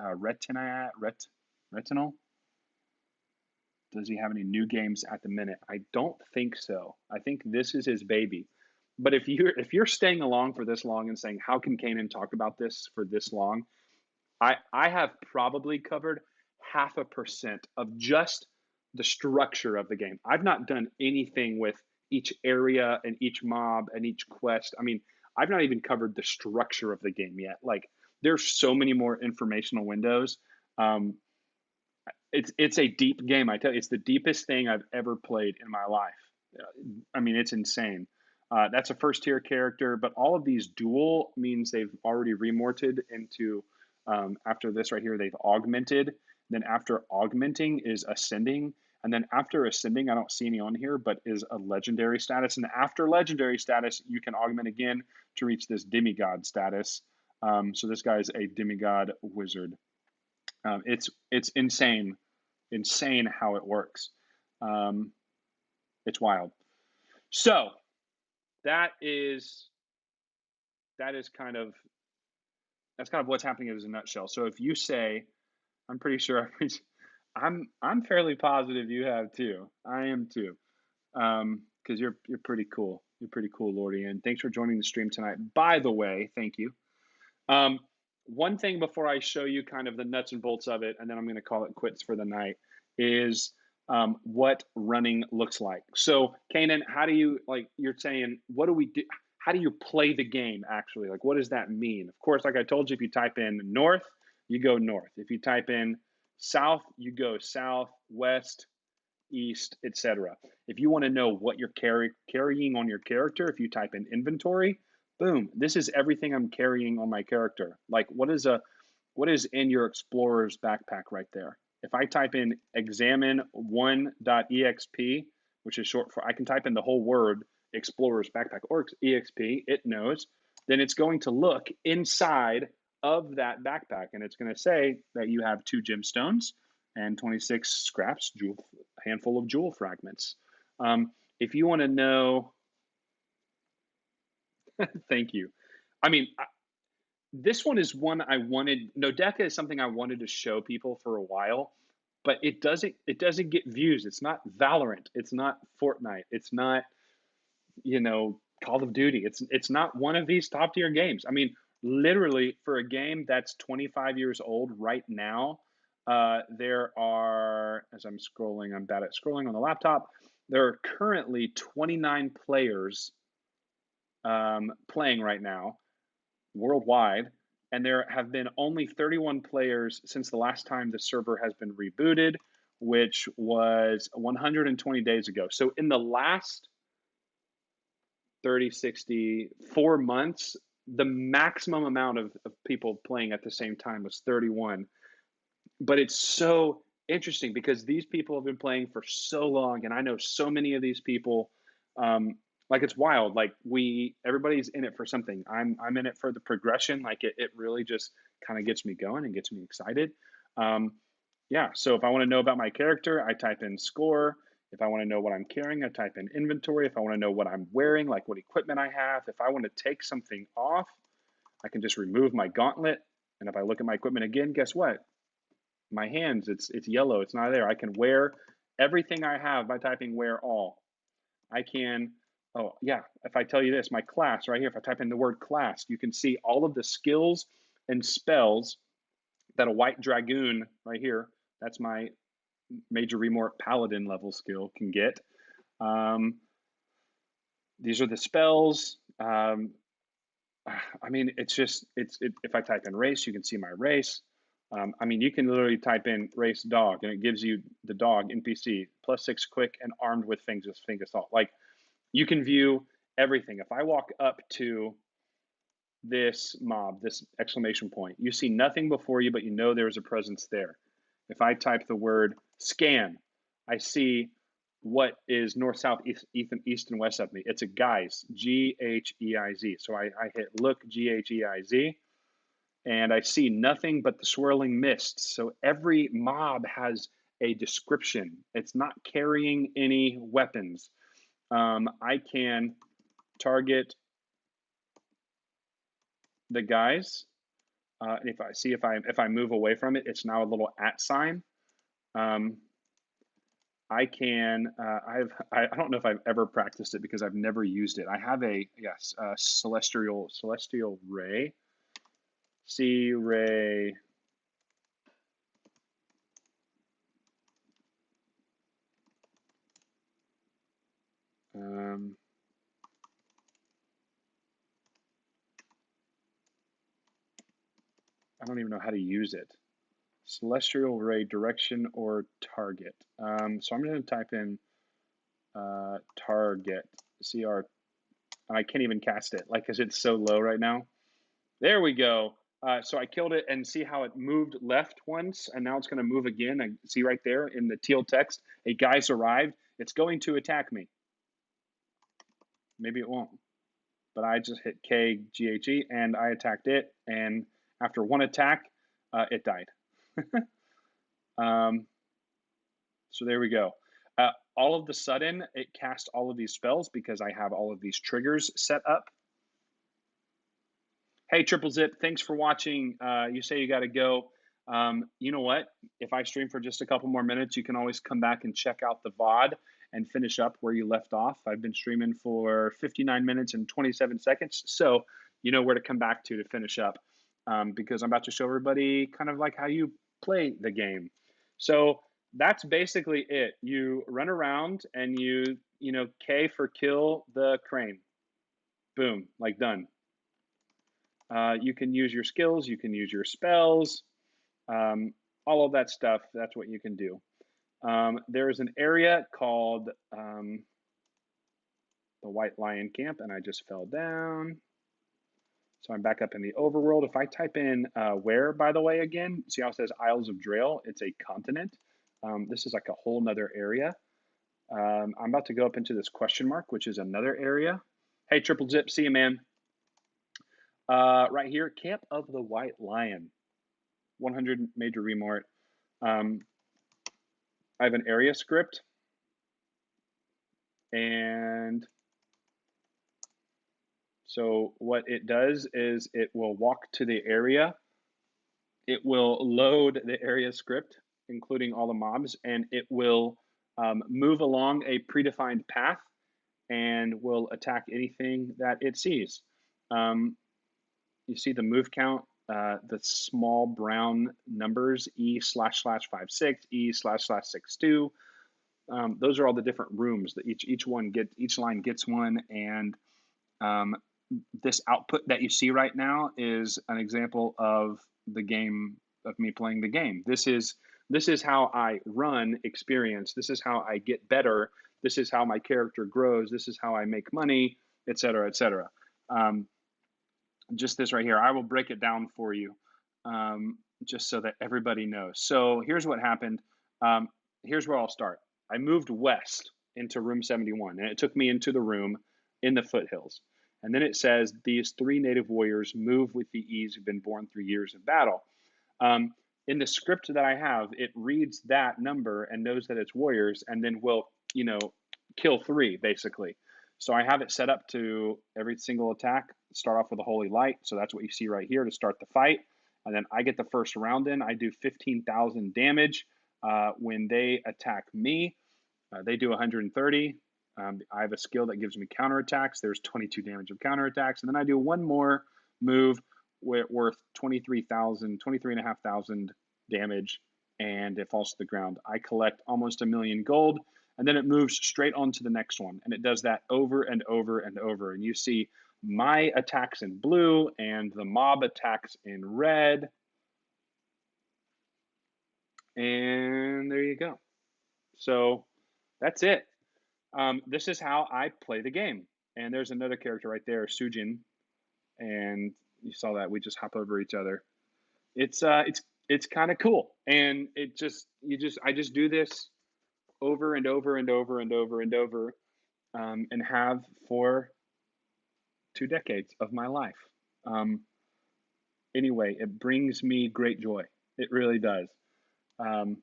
Retinal. Does he have any new games at the minute? I don't think so. I think this is his baby. But if you're staying along for this long and saying, how can Kanan talk about this for this long? I have probably covered 0.5% of just the structure of the game. I've not done anything with each area and each mob and each quest. I mean, I've not even covered the structure of the game yet. Like, there's so many more informational windows. Um, it's a deep game. I tell you, it's the deepest thing I've ever played in my life. I mean, it's insane. That's a first tier character, but all of these dual means they've already remorted into. After this right here, they've augmented. Then after augmenting is ascending, and then after ascending, I don't see any on here, but is a legendary status. And after legendary status, you can augment again to reach this demigod status. So this guy's a demigod wizard. It's insane how it works. Um, it's wild. So that is that is kind of that's kind of what's happening as a nutshell. So if you say, I'm pretty sure I'm fairly positive you have too. I am too. Because you're pretty cool. You're pretty cool, Lordy, and thanks for joining the stream tonight. By the way, thank you. Um, One thing before I show you kind of the nuts and bolts of it, and then I'm going to call it quits for the night, is what running looks like. So, Kanan, how do you, like, you're saying, what do we do? How do you play the game actually? Like, what does that mean? Of course, like I told you, if you type in north, you go north. If you type in south, you go south, west, east, etc. If you want to know what you're carrying on your character, if you type in inventory, boom, this is everything I'm carrying on my character. Like, what is in your explorer's backpack right there? If I type in examine1.exp, which is short for, I can type in the whole word explorer's backpack or exp, it knows, then it's going to look inside of that backpack and it's going to say that you have 2 gemstones and 26 scraps, a handful of jewel fragments. If you want to know, thank you. I mean, this one is one I wanted. Nodeka is something I wanted to show people for a while. but it doesn't get views. It's not Valorant. It's not Fortnite. It's not, Call of Duty. It's not one of these top tier games. I mean, literally for a game that's 25 years old right now, there are, as I'm bad at scrolling on the laptop. There are currently 29 players playing right now worldwide, and there have been only 31 players since the last time the server has been rebooted, which was 120 days ago. So in the last 30, 60, 4 months, the maximum amount of people playing at the same time was 31. But it's so interesting because these people have been playing for so long, and I know so many of these people. Like it's wild. Like everybody's in it for something. I'm in it for the progression. Like it really just kind of gets me going and gets me excited. Um, yeah. So if I want to know about my character, I type in score. If I want to know what I'm carrying, I type in inventory. If I want to know what I'm wearing, like what equipment I have, if I want to take something off, I can just remove my gauntlet. And if I look at my equipment again, guess what? My hands, it's yellow. It's not there. I can wear everything I have by typing wear all. I can, oh yeah, if I tell you this, my class right here, if I type in the word class, you can see all of the skills and spells that a white dragoon right here, that's my major remort paladin level skill, can get. Um, these are the spells. I mean, if I type in race, you can see my race. I mean, you can literally type in race dog, and it gives you the dog NPC +6 quick and armed with Fingers assault. Like you can view everything. If I walk up to this mob, this exclamation point, you see nothing before you, but you know there's a presence there. If I type the word scan, I see what is north, south, east, and west of me. It's a guise, Gheiz. So I hit look, Gheiz, and I see nothing but the swirling mists. So every mob has a description. It's not carrying any weapons. I can target the guys. If I move away from it, it's now a little @ sign. Um, I can. I don't know if I've ever practiced it because I've never used it. I have a yes, celestial ray, C ray. Um, I don't even know how to use it. Celestial ray direction or target. So I'm going to type in target, CR, and I can't even cast it, like, because it's so low right now. There we go. So I killed it, and see how it moved left once, and now it's going to move again. I see right there in the teal text, a guy's arrived. It's going to attack me. Maybe it won't, but I just hit KGHE, and I attacked it, and after one attack, it died. So there we go. All of the sudden, it cast all of these spells because I have all of these triggers set up. Hey, Triple Zip, thanks for watching. You say you got to go. You know what? If I stream for just a couple more minutes, you can always come back and check out the VOD and finish up where you left off. I've been streaming for 59 minutes and 27 seconds, so you know where to come back to finish up, because I'm about to show everybody kind of like how you play the game. So that's basically it. You run around and K for kill the crane. Boom, like done. You can use your skills, you can use your spells, all of that stuff. That's what you can do. There is an area called the White Lion Camp, and I just fell down. So I'm back up in the overworld. If I type in where, by the way, again, see how it says Isles of Drail? It's a continent. This is like a whole nother area. I'm about to go up into this question mark, which is another area. Hey, Triple Zip, see you, man. Right here, Camp of the White Lion, 100 major remort. I have an area script, and so what it does is it will walk to the area. It will load the area script, including all the mobs, and it will move along a predefined path and will attack anything that it sees. Um, you see the move count, the small brown numbers, E//56, E//62. Those are all the different rooms that each line gets one, and um, this output that you see right now is an example of the game of me playing the game. This is how I run experience. This is how I get better. This is how my character grows. This is how I make money, et cetera, et cetera. Um, just this right here. I will break it down for you, just so that everybody knows. So here's what happened. Um, here's where I'll start. I moved west into room 71, and it took me into the room in the foothills. And then it says these three native warriors move with the ease who've been born through years of battle. Um, in the script that I have, it reads that number and knows that it's warriors, and then will, kill three basically. So I have it set up to every single attack start off with a holy light. So that's what you see right here to start the fight. And then I get the first round in. I do 15,000 damage. When they attack me, they do 130. I have a skill that gives me counterattacks. There's 22 damage of counterattacks. And then I do one more move worth 23,000, 23,500 damage, and it falls to the ground. I collect almost 1,000,000 gold, and then it moves straight on to the next one. And it does that over and over and over. And you see my attacks in blue and the mob attacks in red. And there you go. So that's it. This is how I play the game. And there's another character right there, Sujin, and you saw that we just hop over each other. It's kind of cool, and I just do this over and over and over and over and over, and have for 2 decades of my life. Um, anyway, it brings me great joy. It really does. Um,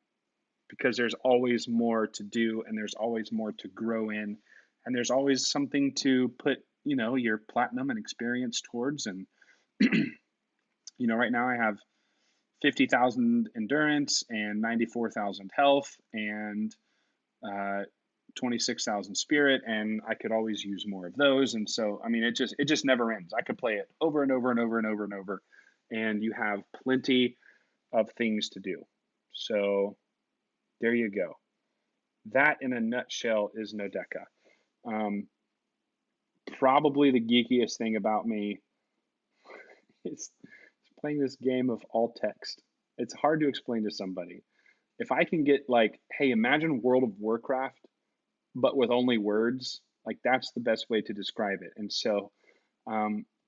because there's always more to do, and there's always more to grow in, and there's always something to put, your platinum and experience towards. And right now I have 50,000 endurance and 94,000 health and 26,000 spirit, and I could always use more of those. And so, I mean, it just never ends. I could play it over and over and over and over and over, and you have plenty of things to do. So there you go. That in a nutshell is Nodeka. Um, Probably the geekiest thing about me is playing this game of all text. It's hard to explain to somebody. If I can get like, hey, imagine World of Warcraft, but with only words, like that's the best way to describe it. And so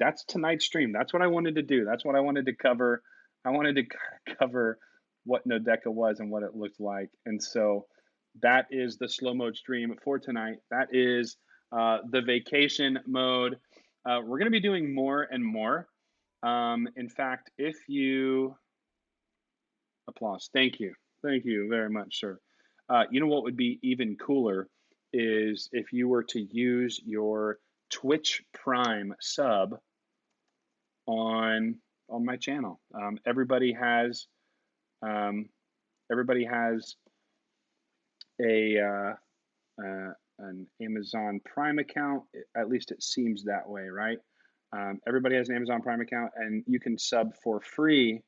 that's tonight's stream. That's what I wanted to do. That's what I wanted to cover. I wanted to cover what Nodeka was and what it looked like. And so that is the slow mode stream for tonight. That is the vacation mode. We're going to be doing more and more. In fact, if you applause, thank you very much, sir. You know what would be even cooler is if you were to use your Twitch Prime sub on my channel. Everybody has a an Amazon Prime account. At least it seems that way, right? Everybody has an Amazon Prime account, and you can sub for free.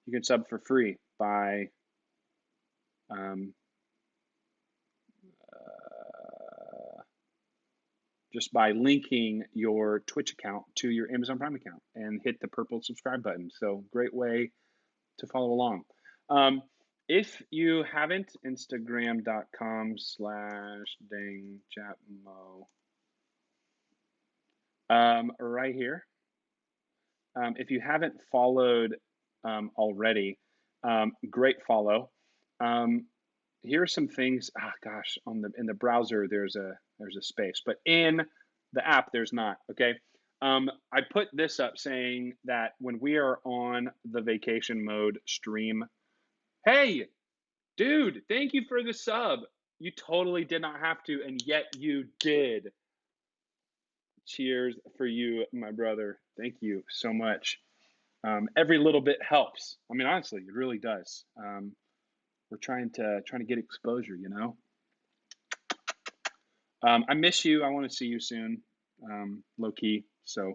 You can sub for free by just by linking your Twitch account to your Amazon Prime account and hit the purple subscribe button. So great way to follow along. If you haven't, Instagram.com/dangjapmo. Right here. If you haven't followed already, great follow. Here are some things. Gosh, in the browser there's a space, but in the app there's not. Okay. I put this up saying that when we are on the vacation mode stream, hey, dude, thank you for the sub. You totally did not have to, and yet you did. Cheers for you, my brother. Thank you so much. Every little bit helps. I mean, honestly, it really does. we're trying to get exposure, you know. I miss you. I want to see you soon, low key. So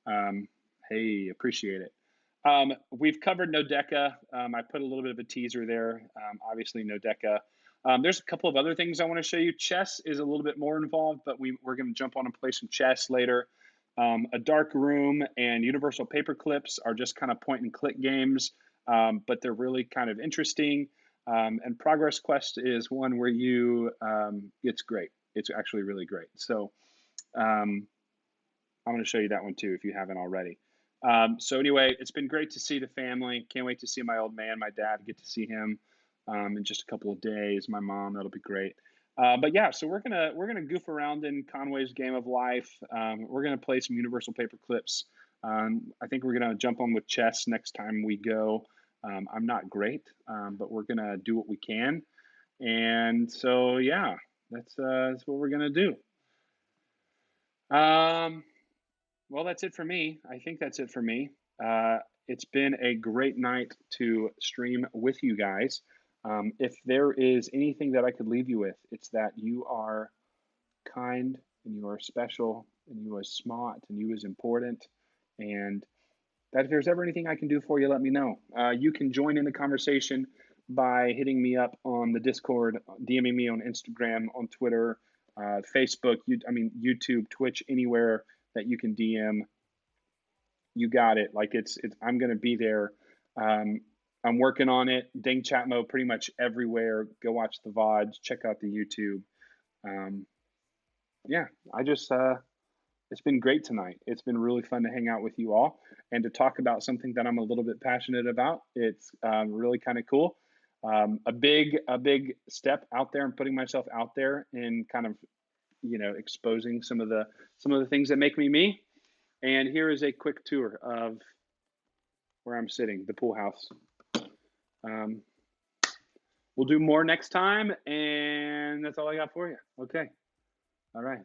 um, hey, appreciate it. We've covered Nodeka. I put a little bit of a teaser there. Obviously, Nodeka. There's a couple of other things I want to show you. Chess is a little bit more involved, but we're going to jump on and play some chess later. A Dark Room and Universal Paper Clips are just kind of point and click games, but they're really kind of interesting. And Progress Quest is one where it's great. It's actually really great. So um, I'm going to show you that one too if you haven't already. So anyway, it's been great to see the family. Can't wait to see my old man, my dad, get to see him in just a couple of days. My mom, that'll be great. But yeah, so we're gonna goof around in Conway's Game of Life. We're gonna play some Universal Paper Clips. I think we're gonna jump on with chess next time we go. I'm not great, but we're gonna do what we can. And so yeah, that's what we're gonna do. Um, well, that's it for me. I think that's it for me. Uh, it's been a great night to stream with you guys. If there is anything that I could leave you with, it's that you are kind and you are special and you are smart and you is important. And that if there's ever anything I can do for you, let me know. You can join in the conversation by hitting me up on the Discord, DMing me on Instagram, on Twitter, Facebook, YouTube, Twitch, anywhere that you can DM. You got it. Like it's I'm gonna be there. Um, I'm working on it. Ding Chatmo pretty much everywhere. Go watch the VODs, check out the YouTube. Um, yeah, I just it's been great tonight. It's been really fun to hang out with you all and to talk about something that I'm a little bit passionate about. It's really kind of cool. A big step out there and putting myself out there and kind of exposing some of the things that make me me. And here is a quick tour of where I'm sitting, the pool house. Um, we'll do more next time, and that's all I got for you. Okay. All right.